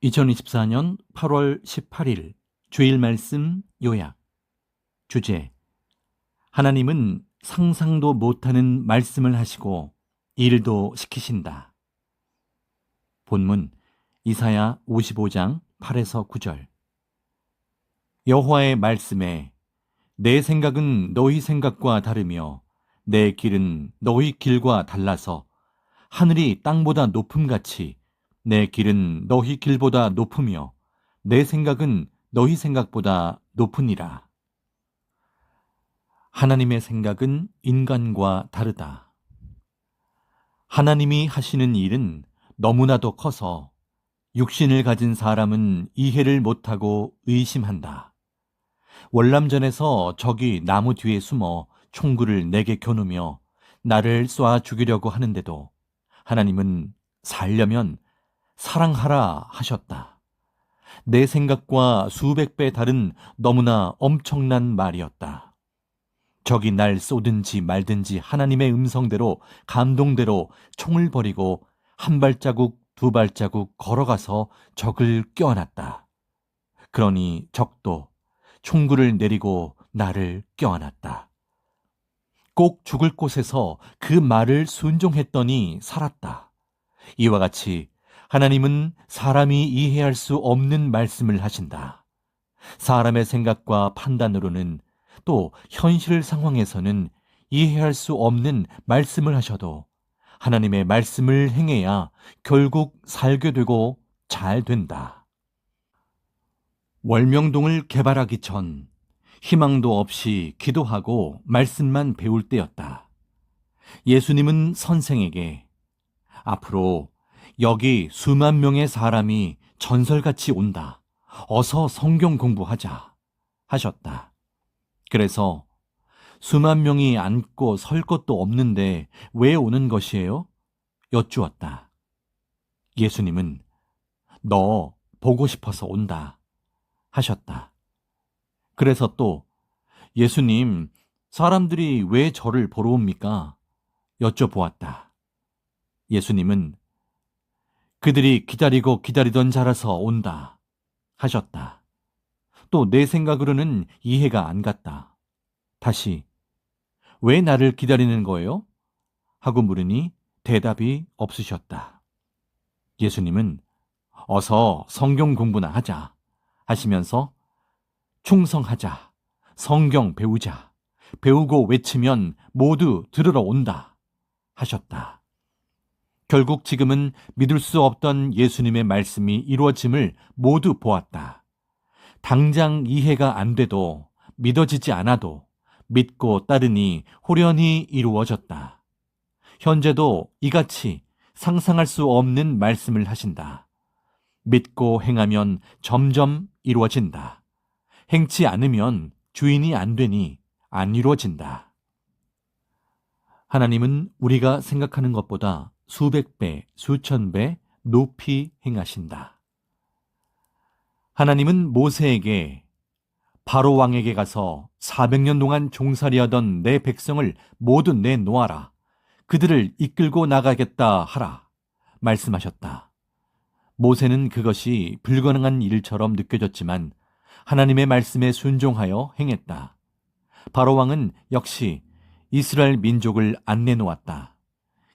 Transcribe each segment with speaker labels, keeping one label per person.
Speaker 1: 2024년 8월 18일 주일 말씀 요약. 주제: 하나님은 상상도 못하는 말씀을 하시고 일도 시키신다. 본문 이사야 55장 8에서 9절. 여호와의 말씀에 내 생각은 너희 생각과 다르며 내 길은 너희 길과 달라서 하늘이 땅보다 높음같이 내 길은 너희 길보다 높으며 내 생각은 너희 생각보다 높으니라. 하나님의 생각은 인간과 다르다. 하나님이 하시는 일은 너무나도 커서 육신을 가진 사람은 이해를 못하고 의심한다. 월남전에서 적이 나무 뒤에 숨어 총구를 내게 겨누며 나를 쏴 죽이려고 하는데도 하나님은 살려면 사랑하라 하셨다. 내 생각과 수백 배 다른 너무나 엄청난 말이었다. 적이 날 쏘든지 말든지 하나님의 음성대로 감동대로 총을 버리고 한 발자국 두 발자국 걸어가서 적을 껴안았다. 그러니 적도 총구를 내리고 나를 껴안았다. 꼭 죽을 곳에서 그 말을 순종했더니 살았다. 이와 같이 하나님은 사람이 이해할 수 없는 말씀을 하신다. 사람의 생각과 판단으로는 또 현실 상황에서는 이해할 수 없는 말씀을 하셔도 하나님의 말씀을 행해야 결국 살게 되고 잘 된다. 월명동을 개발하기 전 희망도 없이 기도하고 말씀만 배울 때였다. 예수님은 선생에게 앞으로 여기 수만 명의 사람이 전설같이 온다. 어서 성경 공부하자 하셨다. 그래서 수만 명이 앉고 설 것도 없는데 왜 오는 것이에요? 여쭈었다. 예수님은 너 보고 싶어서 온다 하셨다. 그래서 또 예수님, 사람들이 왜 저를 보러 옵니까? 여쭤보았다. 예수님은 그들이 기다리고 기다리던 자라서 온다 하셨다. 또 내 생각으로는 이해가 안 갔다. 다시 왜 나를 기다리는 거예요? 하고 물으니 대답이 없으셨다. 예수님은 어서 성경 공부나 하자 하시면서 충성하자, 성경 배우자, 배우고 외치면 모두 들으러 온다 하셨다. 결국 지금은 믿을 수 없던 예수님의 말씀이 이루어짐을 모두 보았다. 당장 이해가 안 돼도 믿어지지 않아도 믿고 따르니 호련히 이루어졌다. 현재도 이같이 상상할 수 없는 말씀을 하신다. 믿고 행하면 점점 이루어진다. 행치 않으면 주인이 안 되니 안 이루어진다. 하나님은 우리가 생각하는 것보다 수백 배, 수천 배 높이 행하신다. 하나님은 모세에게 바로 왕에게 가서 400년 동안 종살이하던 내 백성을 모두 내놓아라. 그들을 이끌고 나가겠다 하라. 말씀하셨다. 모세는 그것이 불가능한 일처럼 느껴졌지만 하나님의 말씀에 순종하여 행했다. 바로 왕은 역시 이스라엘 민족을 안 내놓았다.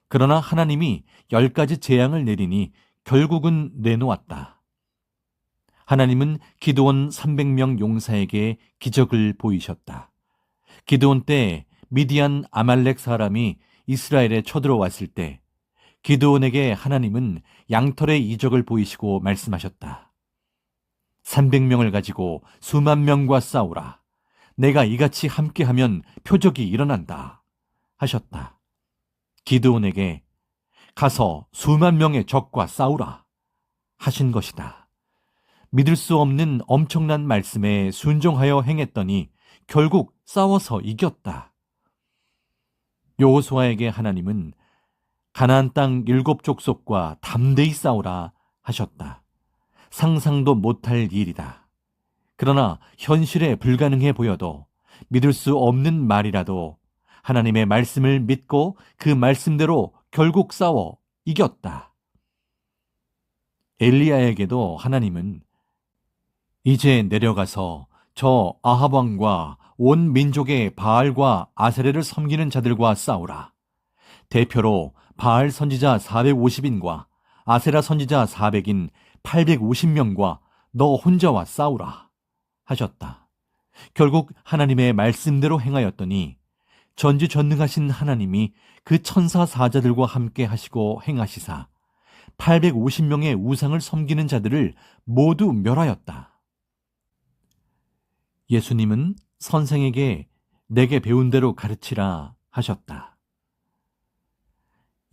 Speaker 1: 그러나 하나님이 10가지 재앙을 내리니 결국은 내놓았다. 하나님은 기드온 300명 용사에게 기적을 보이셨다. 기드온 때 미디안 아말렉 사람이 이스라엘에 쳐들어왔을 때 기드온에게 하나님은 양털의 이적을 보이시고 말씀하셨다. 300명을 가지고 수만 명과 싸우라. 내가 이같이 함께하면 표적이 일어난다 하셨다. 기드온에게 가서 수만 명의 적과 싸우라 하신 것이다. 믿을 수 없는 엄청난 말씀에 순종하여 행했더니 결국 싸워서 이겼다. 여호수아에게 하나님은 가나안 땅 7족속과 담대히 싸우라 하셨다. 상상도 못할 일이다. 그러나 현실에 불가능해 보여도 믿을 수 없는 말이라도 하나님의 말씀을 믿고 그 말씀대로 결국 싸워 이겼다. 엘리야에게도 하나님은 이제 내려가서 저 아합 왕과 온 민족의 바알과 아세레를 섬기는 자들과 싸우라. 대표로 바알 선지자 450인과 아세라 선지자 400인 850명과 너 혼자와 싸우라 하셨다. 결국 하나님의 말씀대로 행하였더니 전지전능하신 하나님이 그 천사 사자들과 함께 하시고 행하시사 850명의 우상을 섬기는 자들을 모두 멸하였다. 예수님은 선생에게 내게 배운 대로 가르치라 하셨다.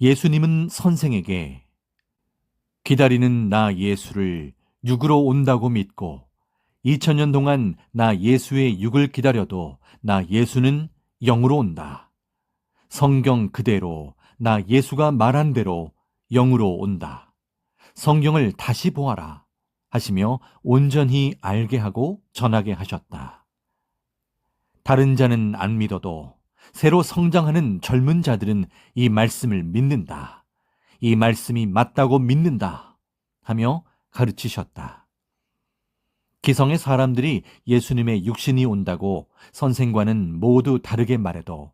Speaker 1: 예수님은 선생에게 기다리는 나 예수를 육으로 온다고 믿고 2000년 동안 나 예수의 육을 기다려도 나 예수는 영으로 온다. 성경 그대로 나 예수가 말한 대로 영으로 온다. 성경을 다시 보아라 하시며 온전히 알게 하고 전하게 하셨다. 다른 자는 안 믿어도 새로 성장하는 젊은 자들은 이 말씀을 믿는다. 이 말씀이 맞다고 믿는다 하며 가르치셨다. 기성의 사람들이 예수님의 육신이 온다고 선생과는 모두 다르게 말해도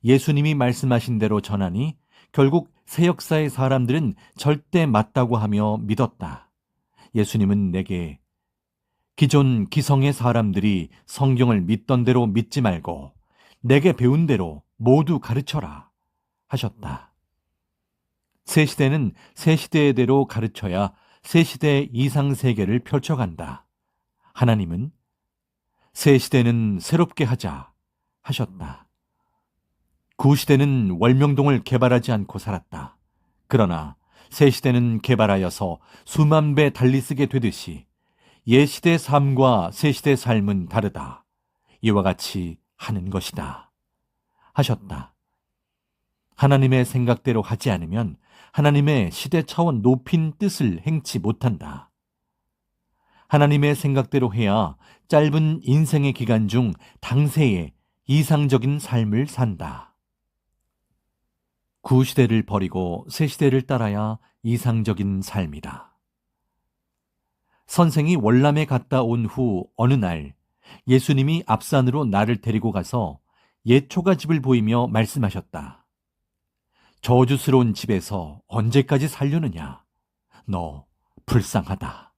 Speaker 1: 예수님이 말씀하신 대로 전하니 결국 새 역사의 사람들은 절대 맞다고 하며 믿었다. 예수님은 내게 기존 기성의 사람들이 성경을 믿던 대로 믿지 말고 내게 배운 대로 모두 가르쳐라 하셨다. 새 시대는 새 시대대로 가르쳐야 새 시대의 이상세계를 펼쳐간다. 하나님은 새 시대는 새롭게 하자 하셨다. 구시대는 월명동을 개발하지 않고 살았다. 그러나 새 시대는 개발하여서 수만 배 달리 쓰게 되듯이 옛 시대 삶과 새 시대 삶은 다르다. 이와 같이 하는 것이다. 하셨다. 하나님의 생각대로 하지 않으면 하나님의 시대 차원 높인 뜻을 행치 못한다. 하나님의 생각대로 해야 짧은 인생의 기간 중 당세에 이상적인 삶을 산다. 구시대를 버리고 새시대를 따라야 이상적인 삶이다. 선생이 월남에 갔다 온 후 어느 날 예수님이 앞산으로 나를 데리고 가서 옛 초가집을 보이며 말씀하셨다. 저주스러운 집에서 언제까지 살려느냐? 너 불쌍하다.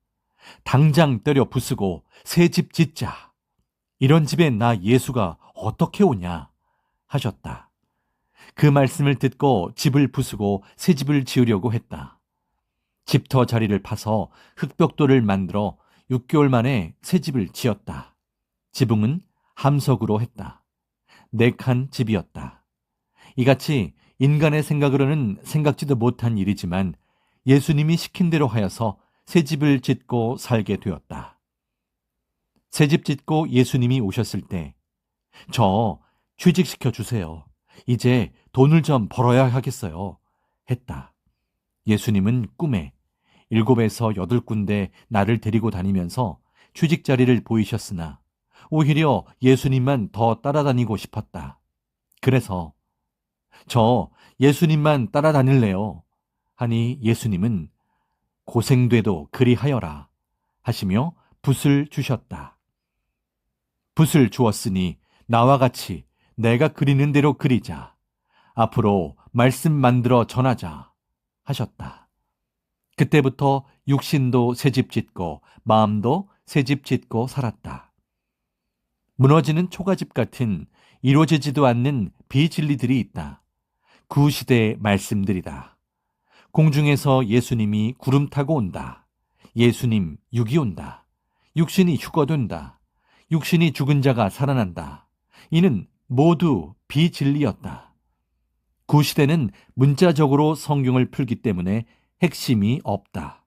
Speaker 1: 당장 때려 부수고 새 집 짓자. 이런 집에 나 예수가 어떻게 오냐? 하셨다. 그 말씀을 듣고 집을 부수고 새 집을 지으려고 했다. 집터 자리를 파서 흙벽돌을 만들어 6개월 만에 새 집을 지었다. 지붕은 함석으로 했다. 4칸 집이었다. 이같이 인간의 생각으로는 생각지도 못한 일이지만 예수님이 시킨 대로 하여서 새 집을 짓고 살게 되었다. 새 집 짓고 예수님이 오셨을 때 저 취직시켜 주세요. 이제 돈을 좀 벌어야 하겠어요. 했다. 예수님은 꿈에 7에서 8군데 나를 데리고 다니면서 취직 자리를 보이셨으나 오히려 예수님만 더 따라다니고 싶었다. 그래서 저 예수님만 따라다닐래요. 하니 예수님은 고생돼도 그리하여라 하시며 붓을 주셨다. 붓을 주었으니 나와 같이 내가 그리는 대로 그리자. 앞으로 말씀 만들어 전하자 하셨다. 그때부터 육신도 새집 짓고 마음도 새집 짓고 살았다. 무너지는 초가집 같은 이루어지지도 않는 비진리들이 있다. 구시대의 말씀들이다. 공중에서 예수님이 구름 타고 온다. 예수님 육이 온다. 육신이 휴거된다. 육신이 죽은 자가 살아난다. 이는 모두 비진리였다. 구시대는 문자적으로 성경을 풀기 때문에 핵심이 없다.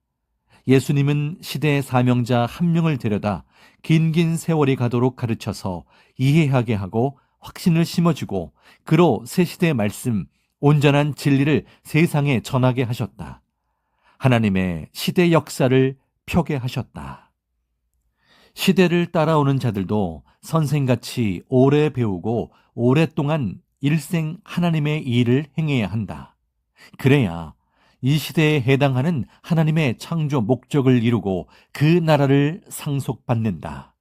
Speaker 1: 예수님은 시대의 사명자 한 명을 데려다 긴 세월이 가도록 가르쳐서 이해하게 하고 확신을 심어주고 그로 새 시대의 말씀, 온전한 진리를 세상에 전하게 하셨다. 하나님의 시대 역사를 펴게 하셨다. 시대를 따라오는 자들도 선생같이 오래 배우고 오랫동안 일생 하나님의 일을 행해야 한다. 그래야 이 시대에 해당하는 하나님의 창조 목적을 이루고 그 나라를 상속받는다.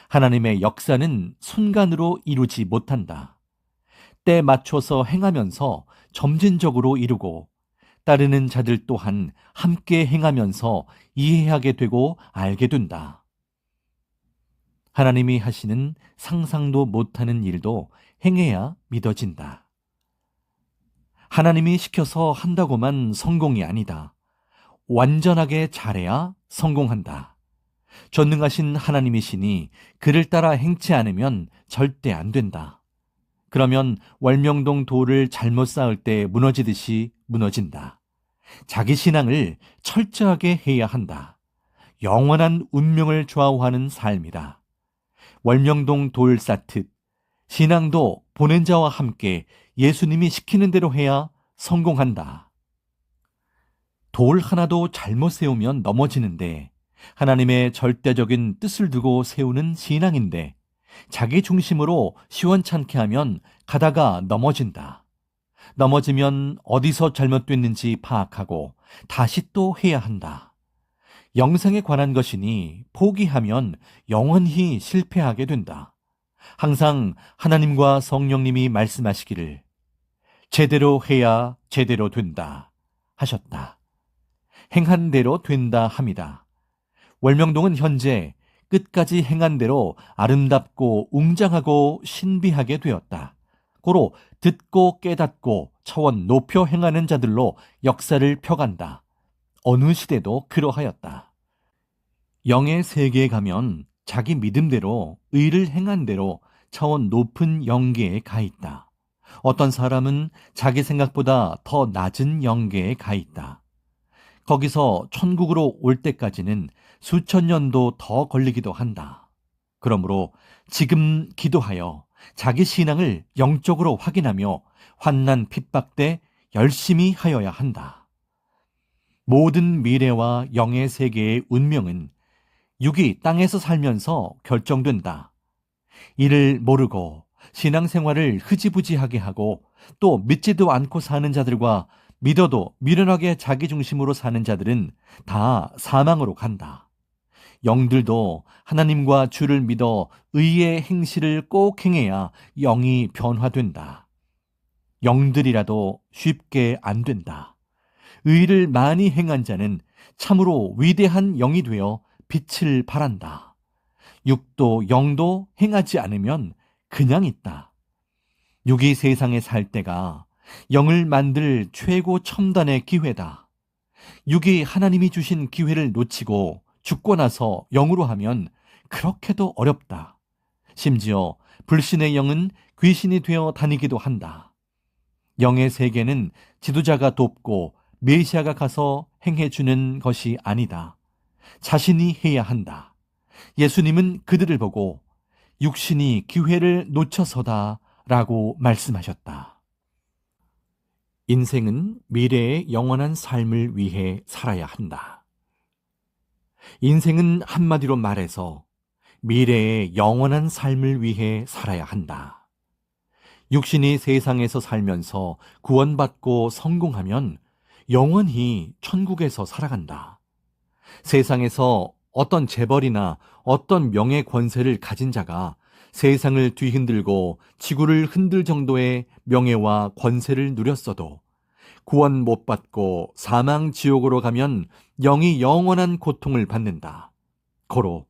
Speaker 1: 하나님의 역사는 순간으로 이루지 못한다. 때 맞춰서 행하면서 점진적으로 이루고 따르는 자들 또한 함께 행하면서 이해하게 되고 알게 된다. 하나님이 하시는 상상도 못하는 일도 행해야 믿어진다. 하나님이 시켜서 한다고만 성공이 아니다. 완전하게 잘해야 성공한다. 전능하신 하나님이시니 그를 따라 행치 않으면 절대 안 된다. 그러면 월명동 돌을 잘못 쌓을 때 무너지듯이 무너진다. 자기 신앙을 철저하게 해야 한다. 영원한 운명을 좌우하는 삶이다. 월명동 돌 쌓듯 신앙도 보낸 자와 함께 예수님이 시키는 대로 해야 성공한다. 돌 하나도 잘못 세우면 넘어지는데 하나님의 절대적인 뜻을 두고 세우는 신앙인데 자기 중심으로 시원찮게 하면 가다가 넘어진다. 넘어지면 어디서 잘못됐는지 파악하고 다시 또 해야 한다. 영생에 관한 것이니 포기하면 영원히 실패하게 된다. 항상 하나님과 성령님이 말씀하시기를 제대로 해야 제대로 된다 하셨다. 행한 대로 된다 합니다. 월명동은 현재 끝까지 행한 대로 아름답고 웅장하고 신비하게 되었다. 고로 듣고 깨닫고 차원 높여 행하는 자들로 역사를 펴간다. 어느 시대도 그러하였다. 영의 세계에 가면 자기 믿음대로 의를 행한 대로 차원 높은 영계에 가 있다. 어떤 사람은 자기 생각보다 더 낮은 영계에 가 있다. 거기서 천국으로 올 때까지는 수천 년도 더 걸리기도 한다. 그러므로 지금 기도하여 자기 신앙을 영적으로 확인하며 환난 핍박 때 열심히 하여야 한다. 모든 미래와 영의 세계의 운명은 육이 땅에서 살면서 결정된다. 이를 모르고 신앙생활을 흐지부지하게 하고 또 믿지도 않고 사는 자들과 믿어도 미련하게 자기 중심으로 사는 자들은 다 사망으로 간다. 영들도 하나님과 주를 믿어 의의 행실을 꼭 행해야 영이 변화된다. 영들이라도 쉽게 안 된다. 의를 많이 행한 자는 참으로 위대한 영이 되어 빛을 발한다. 육도 영도 행하지 않으면 그냥 있다. 육이 세상에 살 때가 영을 만들 최고 첨단의 기회다. 육이 하나님이 주신 기회를 놓치고 죽고 나서 영으로 하면 그렇게도 어렵다. 심지어 불신의 영은 귀신이 되어 다니기도 한다. 영의 세계는 지도자가 돕고 메시아가 가서 행해주는 것이 아니다. 자신이 해야 한다. 예수님은 그들을 보고 육신이 기회를 놓쳐서다 라고 말씀하셨다. 인생은 미래의 영원한 삶을 위해 살아야 한다. 인생은 한마디로 말해서 미래의 영원한 삶을 위해 살아야 한다. 육신이 세상에서 살면서 구원받고 성공하면 영원히 천국에서 살아간다. 세상에서 어떤 재벌이나 어떤 명예 권세를 가진 자가 세상을 뒤흔들고 지구를 흔들 정도의 명예와 권세를 누렸어도 구원 못 받고 사망 지옥으로 가면 영이 영원한 고통을 받는다. 고로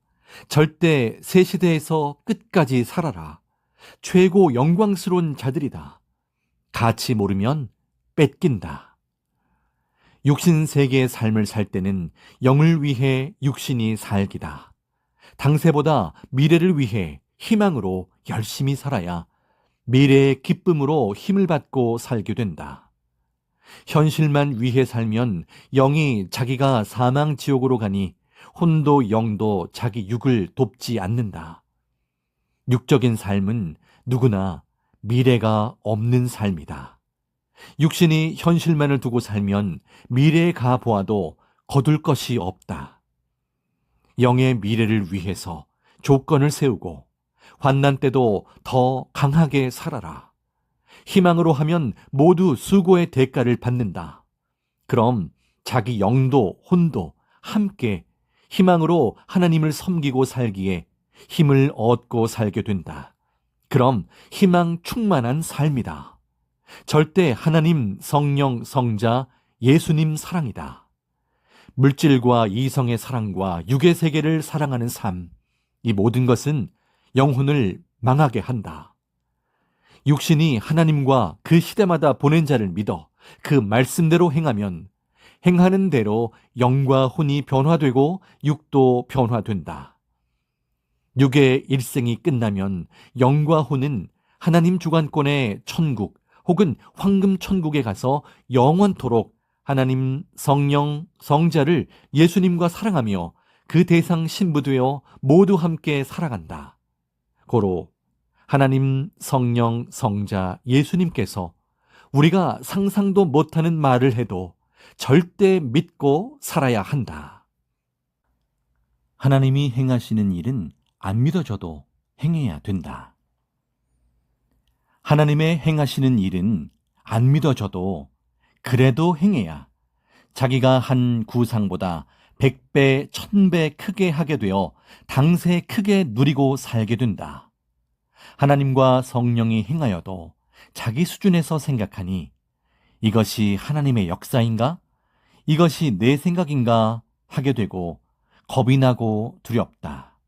Speaker 1: 절대 새 시대에서 끝까지 살아라. 최고 영광스러운 자들이다. 가치 모르면 뺏긴다. 육신 세계의 삶을 살 때는 영을 위해 육신이 살기다. 당세보다 미래를 위해 희망으로 열심히 살아야 미래의 기쁨으로 힘을 받고 살게 된다. 현실만 위해 살면 영이 자기가 사망 지옥으로 가니 혼도 영도 자기 육을 돕지 않는다. 육적인 삶은 누구나 미래가 없는 삶이다. 육신이 현실만을 두고 살면 미래에 가보아도 거둘 것이 없다. 영의 미래를 위해서 조건을 세우고 환난 때도 더 강하게 살아라. 희망으로 하면 모두 수고의 대가를 받는다. 그럼 자기 영도 혼도 함께 희망으로 하나님을 섬기고 살기에 힘을 얻고 살게 된다. 그럼 희망 충만한 삶이다. 절대 하나님, 성령, 성자, 예수님 사랑이다. 물질과 이성의 사랑과 육의 세계를 사랑하는 삶, 이 모든 것은 영혼을 망하게 한다. 육신이 하나님과 그 시대마다 보낸 자를 믿어 그 말씀대로 행하면 행하는 대로 영과 혼이 변화되고 육도 변화된다. 육의 일생이 끝나면 영과 혼은 하나님 주관권의 천국 혹은 황금 천국에 가서 영원토록 하나님, 성령, 성자를 예수님과 사랑하며 그 대상 신부되어 모두 함께 살아간다. 고로 하나님, 성령, 성자, 예수님께서 우리가 상상도 못하는 말을 해도 절대 믿고 살아야 한다. 하나님이 행하시는 일은 안 믿어져도 행해야 된다. 하나님의 행하시는 일은 안 믿어져도 그래도 행해야 자기가 한 구상보다 100배, 1000배 크게 하게 되어 당세 크게 누리고 살게 된다. 하나님과 성령이 행하여도 자기 수준에서 생각하니 이것이 하나님의 역사인가? 이것이 내 생각인가? 하게 되고 겁이 나고 두렵다.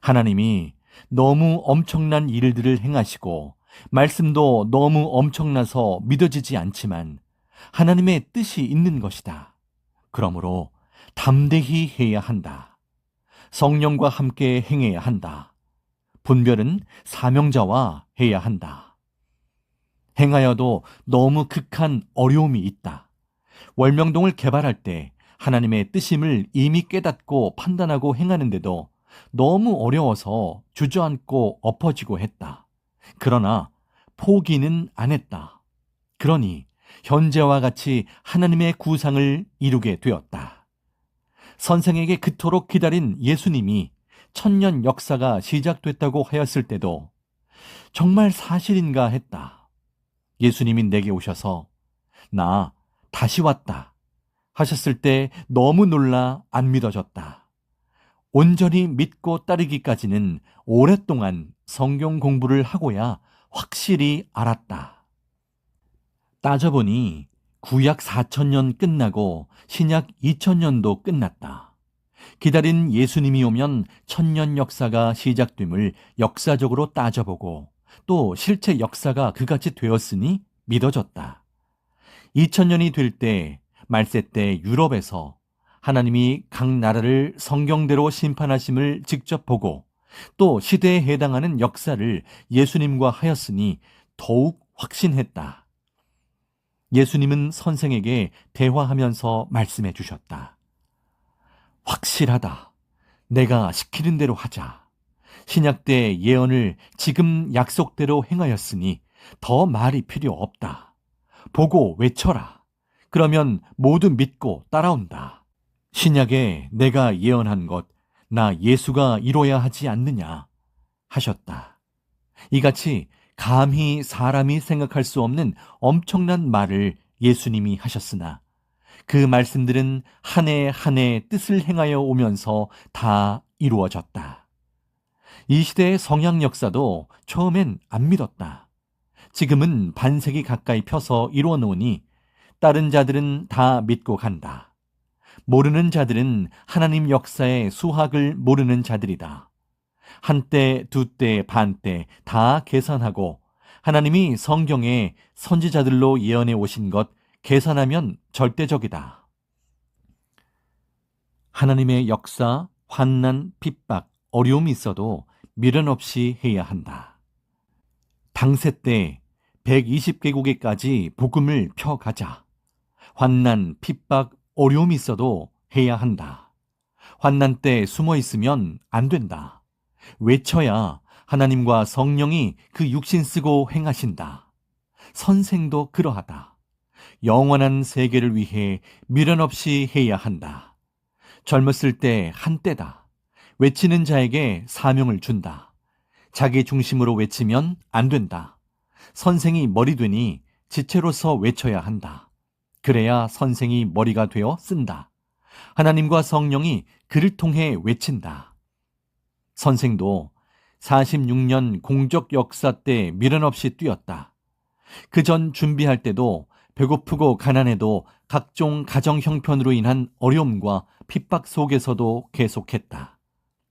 Speaker 1: 하나님이 너무 엄청난 일들을 행하시고 말씀도 너무 엄청나서 믿어지지 않지만 하나님의 뜻이 있는 것이다. 그러므로 담대히 해야 한다. 성령과 함께 행해야 한다. 분별은 사명자와 해야 한다. 행하여도 너무 극한 어려움이 있다. 월명동을 개발할 때 하나님의 뜻임을 이미 깨닫고 판단하고 행하는데도 너무 어려워서 주저앉고 엎어지고 했다. 그러나 포기는 안 했다. 그러니 현재와 같이 하나님의 구상을 이루게 되었다. 선생에게 그토록 기다린 예수님이 천년 역사가 시작됐다고 하였을 때도 정말 사실인가 했다. 예수님이 내게 오셔서 나 다시 왔다 하셨을 때 너무 놀라 안 믿어졌다. 온전히 믿고 따르기까지는 오랫동안 성경 공부를 하고야 확실히 알았다. 따져보니 구약 4000년 끝나고 신약 2000년도 끝났다. 기다린 예수님이 오면 천년 역사가 시작됨을 역사적으로 따져보고 또 실제 역사가 그같이 되었으니 믿어졌다. 2000년이 될 때 말세 때 유럽에서 하나님이 각 나라를 성경대로 심판하심을 직접 보고 또 시대에 해당하는 역사를 예수님과 하였으니 더욱 확신했다. 예수님은 선생에게 대화하면서 말씀해 주셨다. 확실하다. 내가 시키는 대로 하자. 신약 때 예언을 지금 약속대로 행하였으니 더 말이 필요 없다. 보고 외쳐라. 그러면 모두 믿고 따라온다. 신약에 내가 예언한 것, 나 예수가 이뤄야 하지 않느냐 하셨다. 이같이 감히 사람이 생각할 수 없는 엄청난 말을 예수님이 하셨으나 그 말씀들은 한 해 한 해 뜻을 행하여 오면서 다 이루어졌다. 이 시대의 성약 역사도 처음엔 안 믿었다. 지금은 반세기 가까이 펴서 이루어 놓으니 다른 자들은 다 믿고 간다. 모르는 자들은 하나님 역사의 수학을 모르는 자들이다. 한때, 두때, 반때 다 계산하고 하나님이 성경에 선지자들로 예언해 오신 것 계산하면 절대적이다. 하나님의 역사, 환난, 핍박, 어려움이 있어도 미련 없이 해야 한다. 당세 때 120개국에까지 복음을 펴가자. 환난, 핍박, 어려움이 있어도 해야 한다. 환난 때 숨어 있으면 안 된다. 외쳐야 하나님과 성령이 그 육신 쓰고 행하신다. 선생도 그러하다. 영원한 세계를 위해 미련 없이 해야 한다. 젊었을 때 한때다. 외치는 자에게 사명을 준다. 자기 중심으로 외치면 안 된다. 선생이 머리 되니 지체로서 외쳐야 한다. 그래야 선생이 머리가 되어 쓴다. 하나님과 성령이 그를 통해 외친다. 선생도 46년 공적 역사 때 미련 없이 뛰었다. 그 전 준비할 때도 배고프고 가난해도 각종 가정 형편으로 인한 어려움과 핍박 속에서도 계속했다.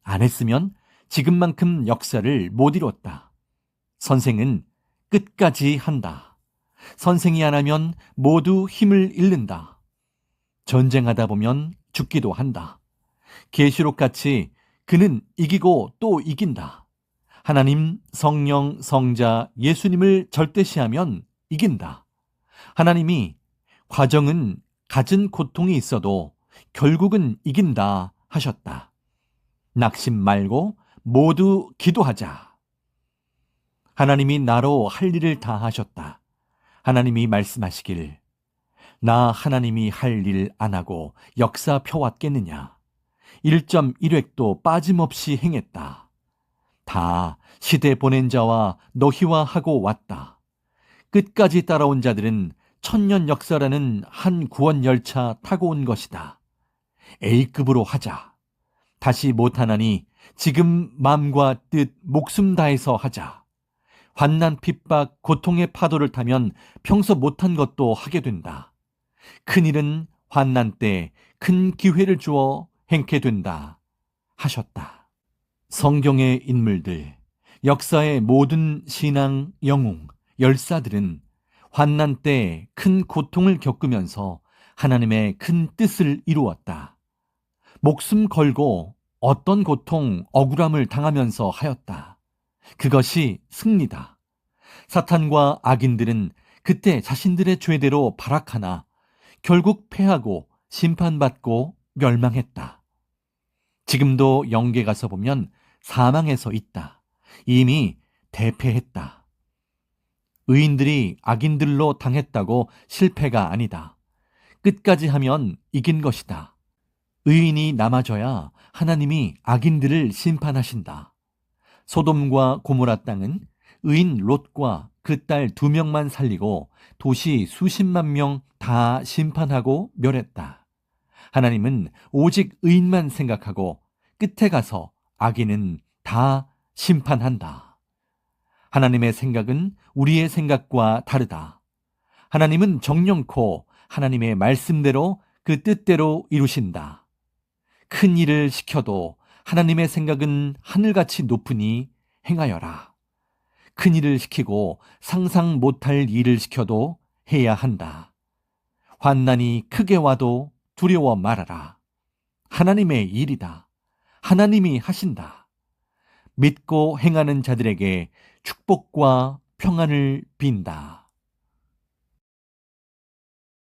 Speaker 1: 안 했으면 지금만큼 역사를 못 이뤘다. 선생은 끝까지 한다. 선생이 안 하면 모두 힘을 잃는다. 전쟁하다 보면 죽기도 한다. 계시록같이 그는 이기고 또 이긴다. 하나님, 성령, 성자, 예수님을 절대시하면 이긴다. 하나님이 과정은 갖은 고통이 있어도 결국은 이긴다 하셨다. 낙심 말고 모두 기도하자. 하나님이 나로 할 일을 다 하셨다. 하나님이 말씀하시길, 나 하나님이 할 일 안 하고 역사 펴왔겠느냐. 1.1획도 빠짐없이 행했다. 다 시대 보낸 자와 너희와 하고 왔다. 끝까지 따라온 자들은 천년 역사라는 한 구원 열차 타고 온 것이다. A급으로 하자. 다시 못하나니 지금 마음과 뜻, 목숨 다해서 하자. 환난, 핍박, 고통의 파도를 타면 평소 못한 것도 하게 된다. 큰일은 환난 때 큰 기회를 주어 행케 된다 하셨다. 성경의 인물들, 역사의 모든 신앙, 영웅, 열사들은 환난 때 큰 고통을 겪으면서 하나님의 큰 뜻을 이루었다. 목숨 걸고 어떤 고통, 억울함을 당하면서 하였다. 그것이 승리다. 사탄과 악인들은 그때 자신들의 죄대로 발악하나 결국 패하고 심판받고 멸망했다. 지금도 영계 가서 보면 사망에서 있다. 이미 대패했다. 의인들이 악인들로 당했다고 실패가 아니다. 끝까지 하면 이긴 것이다. 의인이 남아져야 하나님이 악인들을 심판하신다. 소돔과 고모라 땅은 의인 롯과 그 딸 2명만 살리고 도시 수십만 명 다 심판하고 멸했다. 하나님은 오직 의인만 생각하고 끝에 가서 악인은 다 심판한다. 하나님의 생각은 우리의 생각과 다르다. 하나님은 정령코 하나님의 말씀대로 그 뜻대로 이루신다. 큰 일을 시켜도 하나님의 생각은 하늘같이 높으니 행하여라. 큰 일을 시키고 상상 못할 일을 시켜도 해야 한다. 환난이 크게 와도 두려워 말아라. 하나님의 일이다. 하나님이 하신다. 믿고 행하는 자들에게 축복과 평안을 빈다.